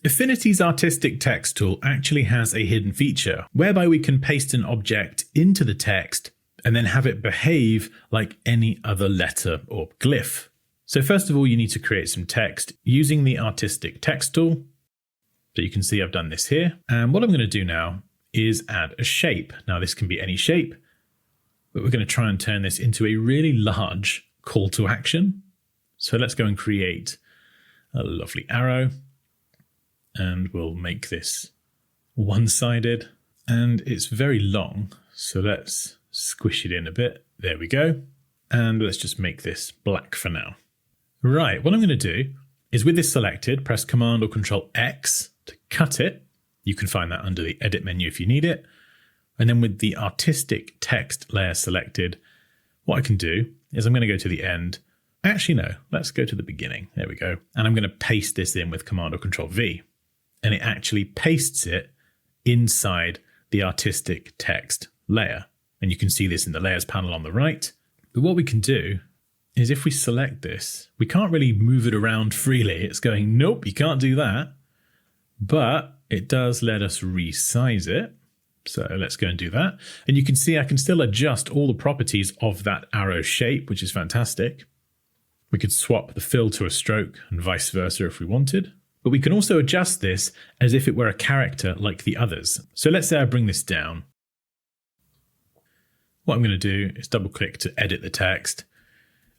Affinity's artistic text tool actually has a hidden feature whereby we can paste an object into the text and then have it behave like any other letter or glyph. So first of all, you need to create some text using the artistic text tool. So you can see I've done this here. And what I'm going to do now is add a shape. Now this can be any shape, but we're going to try and turn this into a really large call to action. So let's go and create a lovely arrow. And we'll make this one-sided, and it's very long. So let's squish it in a bit. There we go. And let's just make this black for now. Right, what I'm going to do is with this selected, press Command or Control X to cut it. You can find that under the edit menu if you need it. And then with the artistic text layer selected, what I can do is I'm going to go to the end. Actually, no, let's go to the beginning. There we go. And I'm going to paste this in with Command or Control V. And it actually pastes it inside the artistic text layer. And you can see this in the layers panel on the right. But what we can do is if we select this, we can't really move it around freely. It's going, nope, you can't do that. But it does let us resize it. So let's go and do that. And you can see I can still adjust all the properties of that arrow shape, which is fantastic. We could swap the fill to a stroke and vice versa if we wanted. But we can also adjust this as if it were a character like the others. So let's say I bring this down. What I'm going to do is double click to edit the text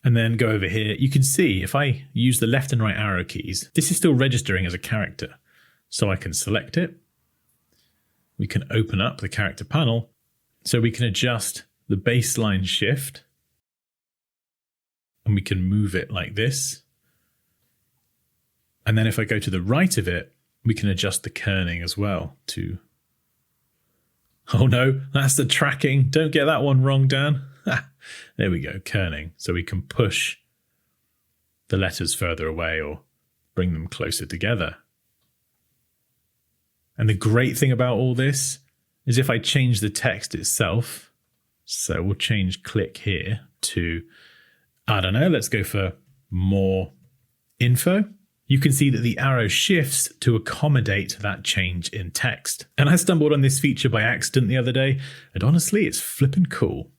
and then go over here. You can see if I use the left and right arrow keys, this is still registering as a character. So I can select it. We can open up the character panel so we can adjust the baseline shift and we can move it like this. And then if I go to the right of it, we can adjust the kerning as well to... Oh no, that's the tracking. Don't get that one wrong, Dan. There we go, kerning. So we can push the letters further away or bring them closer together. And the great thing about all this is if I change the text itself, so we'll change click here to, I don't know, let's go for more info. You can see that the arrow shifts to accommodate that change in text. And I stumbled on this feature by accident the other day, and honestly, it's flippin' cool.